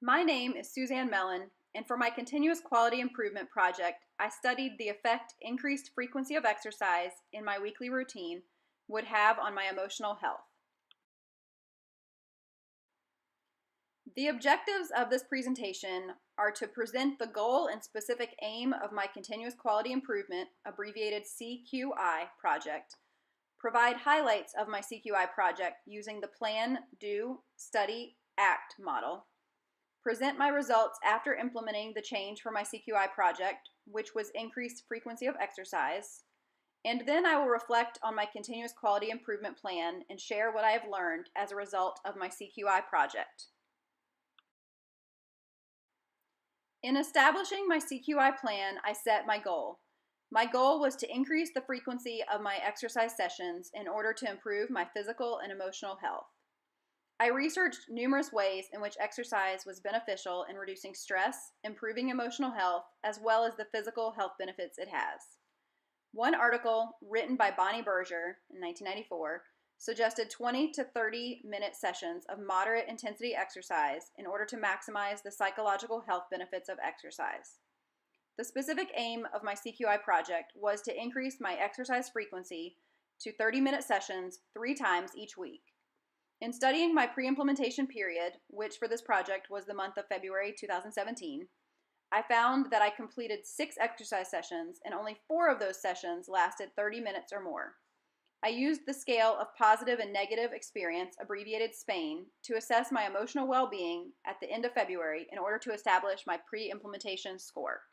My name is Suzanne Mellon, and for my continuous quality improvement project, I studied the effect increased frequency of exercise in my weekly routine would have on my emotional health. The objectives of this presentation are to present the goal and specific aim of my continuous quality improvement, abbreviated CQI project, provide highlights of my CQI project using the Plan, Do, Study, Act model, present my results after implementing the change for my CQI project, which was increased frequency of exercise, and then I will reflect on my continuous quality improvement plan and share what I have learned as a result of my CQI project. In establishing my CQI plan, I set my goal. My goal was to increase the frequency of my exercise sessions in order to improve my physical and emotional health. I researched numerous ways in which exercise was beneficial in reducing stress, improving emotional health, as well as the physical health benefits it has. One article, written by Bonnie Berger in 1994, suggested 20 to 30-minute sessions of moderate intensity exercise in order to maximize the psychological health benefits of exercise. The specific aim of my CQI project was to increase my exercise frequency to 30-minute sessions 3 times each week. In studying my pre-implementation period, which for this project was the month of February 2017, I found that I completed 6 exercise sessions and only 4 of those sessions lasted 30 minutes or more. I used the scale of positive and negative experience, abbreviated SPAIN, to assess my emotional well-being at the end of February in order to establish my pre-implementation score.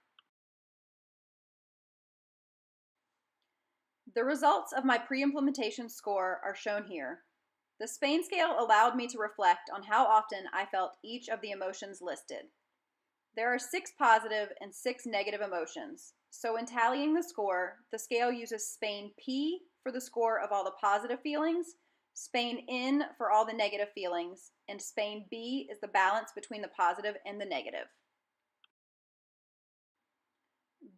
The results of my pre-implementation score are shown here. The SPAIN scale allowed me to reflect on how often I felt each of the emotions listed. There are 6 positive and 6 negative emotions, so in tallying the score, the scale uses SPAIN P for the score of all the positive feelings, SPAIN N for all the negative feelings, and SPAIN B is the balance between the positive and the negative.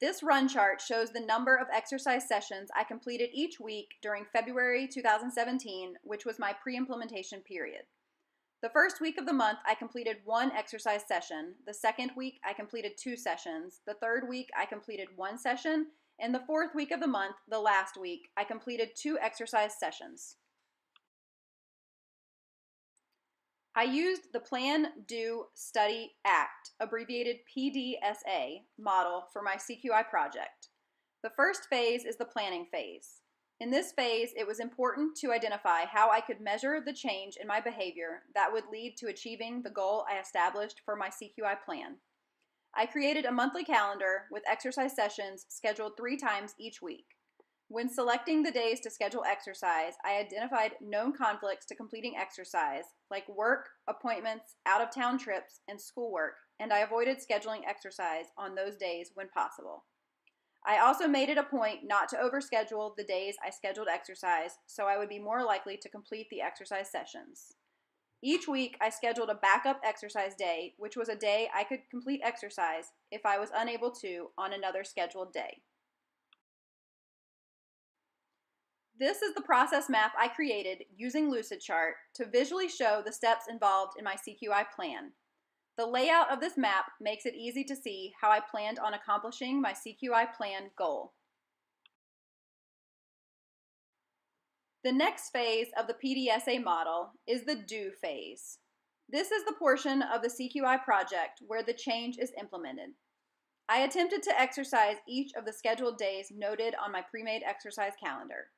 This run chart shows the number of exercise sessions I completed each week during February 2017, which was my pre-implementation period. The first week of the month, I completed 1 exercise session. The second week, I completed 2 sessions. The third week, I completed 1 session. And the fourth week of the month, the last week, I completed 2 exercise sessions. I used the Plan, Do, Study, Act, abbreviated PDSA, model for my CQI project. The first phase is the planning phase. In this phase, it was important to identify how I could measure the change in my behavior that would lead to achieving the goal I established for my CQI plan. I created a monthly calendar with exercise sessions scheduled 3 times each week. When selecting the days to schedule exercise, I identified known conflicts to completing exercise, like work, appointments, out-of-town trips, and schoolwork, and I avoided scheduling exercise on those days when possible. I also made it a point not to overschedule the days I scheduled exercise, so I would be more likely to complete the exercise sessions. Each week, I scheduled a backup exercise day, which was a day I could complete exercise if I was unable to on another scheduled day. This is the process map I created using Lucidchart to visually show the steps involved in my CQI plan. The layout of this map makes it easy to see how I planned on accomplishing my CQI plan goal. The next phase of the PDSA model is the Do phase. This is the portion of the CQI project where the change is implemented. I attempted to exercise each of the scheduled days noted on my pre-made exercise calendar.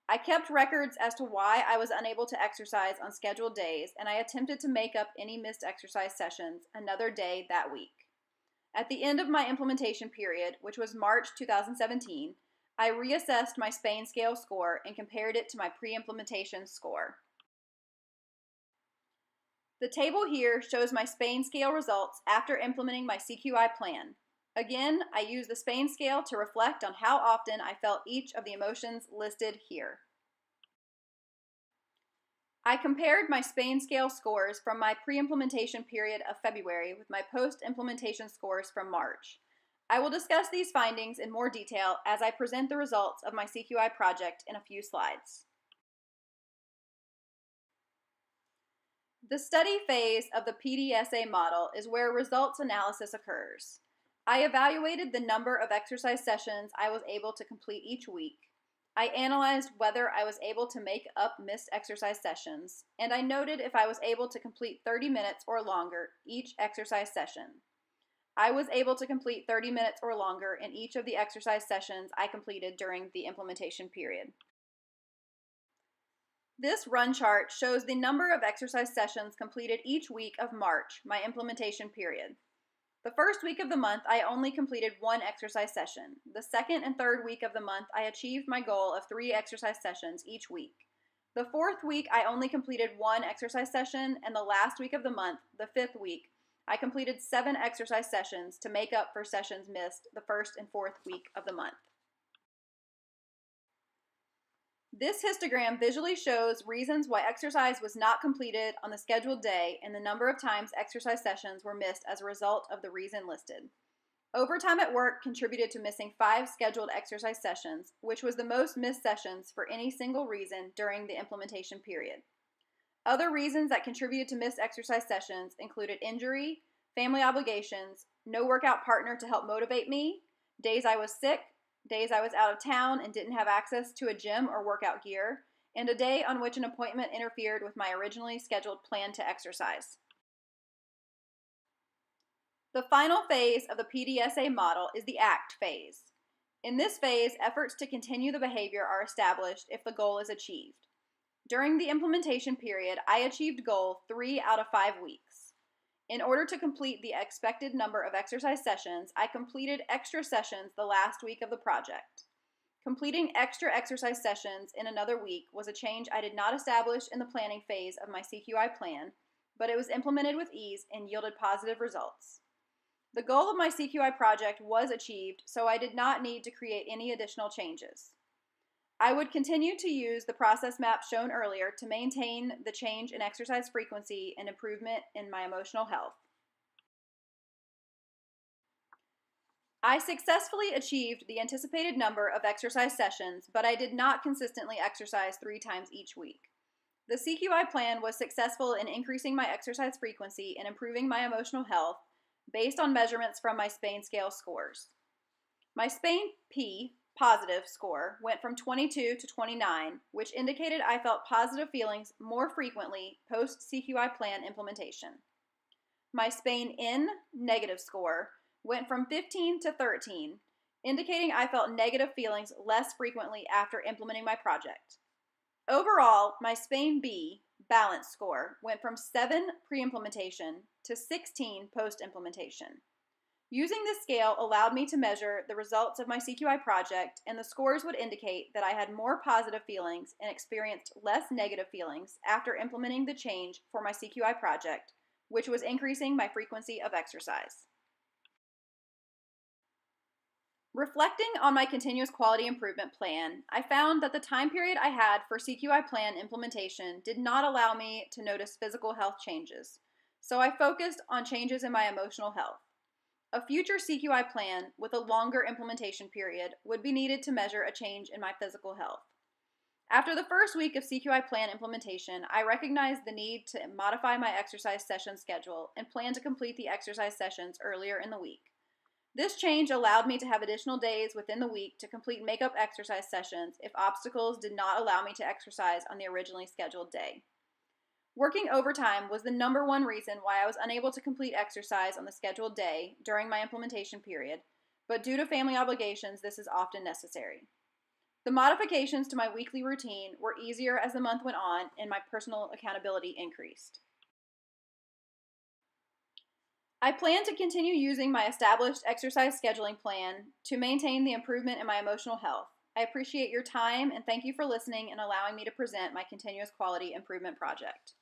I kept records as to why I was unable to exercise on scheduled days, and I attempted to make up any missed exercise sessions another day that week. At the end of my implementation period, which was March 2017, I reassessed my SPAIN scale score and compared it to my pre-implementation score. The table here shows my SPAIN scale results after implementing my CQI plan. Again, I use the SPAIN scale to reflect on how often I felt each of the emotions listed here. I compared my SPAIN scale scores from my pre-implementation period of February with my post-implementation scores from March. I will discuss these findings in more detail as I present the results of my CQI project in a few slides. The study phase of the PDSA model is where results analysis occurs. I evaluated the number of exercise sessions I was able to complete each week. I analyzed whether I was able to make up missed exercise sessions, and I noted if I was able to complete 30 minutes or longer each exercise session. I was able to complete 30 minutes or longer in each of the exercise sessions I completed during the implementation period. This run chart shows the number of exercise sessions completed each week of March, my implementation period. The first week of the month, I only completed one exercise session. The second and third week of the month, I achieved my goal of 3 exercise sessions each week. The fourth week, I only completed 1 exercise session, and the last week of the month, the 5th week, I completed 7 exercise sessions to make up for sessions missed the first and fourth week of the month. This histogram visually shows reasons why exercise was not completed on the scheduled day and the number of times exercise sessions were missed as a result of the reason listed. Overtime at work contributed to missing 5 scheduled exercise sessions, which was the most missed sessions for any single reason during the implementation period. Other reasons that contributed to missed exercise sessions included injury, family obligations, no workout partner to help motivate me, days I was sick, days I was out of town and didn't have access to a gym or workout gear, and a day on which an appointment interfered with my originally scheduled plan to exercise. The final phase of the PDSA model is the ACT phase. In this phase, efforts to continue the behavior are established if the goal is achieved. During the implementation period, I achieved goal 3 out of 5 weeks. In order to complete the expected number of exercise sessions, I completed extra sessions the last week of the project. Completing extra exercise sessions in another week was a change I did not establish in the planning phase of my CQI plan, but it was implemented with ease and yielded positive results. The goal of my CQI project was achieved, so I did not need to create any additional changes. I would continue to use the process map shown earlier to maintain the change in exercise frequency and improvement in my emotional health. I successfully achieved the anticipated number of exercise sessions, but I did not consistently exercise 3 times each week. The CQI plan was successful in increasing my exercise frequency and improving my emotional health based on measurements from my Spain scale scores. My Spain P positive score went from 22 to 29, which indicated I felt positive feelings more frequently post-CQI plan implementation. My Spain N negative score went from 15 to 13, indicating I felt negative feelings less frequently after implementing my project. Overall, my Spain B balance score went from 7 pre-implementation to 16 post-implementation. Using this scale allowed me to measure the results of my CQI project, and the scores would indicate that I had more positive feelings and experienced less negative feelings after implementing the change for my CQI project, which was increasing my frequency of exercise. Reflecting on my continuous quality improvement plan, I found that the time period I had for CQI plan implementation did not allow me to notice physical health changes, so I focused on changes in my emotional health. A future CQI plan with a longer implementation period would be needed to measure a change in my physical health. After the first week of CQI plan implementation, I recognized the need to modify my exercise session schedule and plan to complete the exercise sessions earlier in the week. This change allowed me to have additional days within the week to complete makeup exercise sessions if obstacles did not allow me to exercise on the originally scheduled day. Working overtime was the #1 reason why I was unable to complete exercise on the scheduled day during my implementation period, but due to family obligations, this is often necessary. The modifications to my weekly routine were easier as the month went on and my personal accountability increased. I plan to continue using my established exercise scheduling plan to maintain the improvement in my emotional health. I appreciate your time and thank you for listening and allowing me to present my continuous quality improvement project.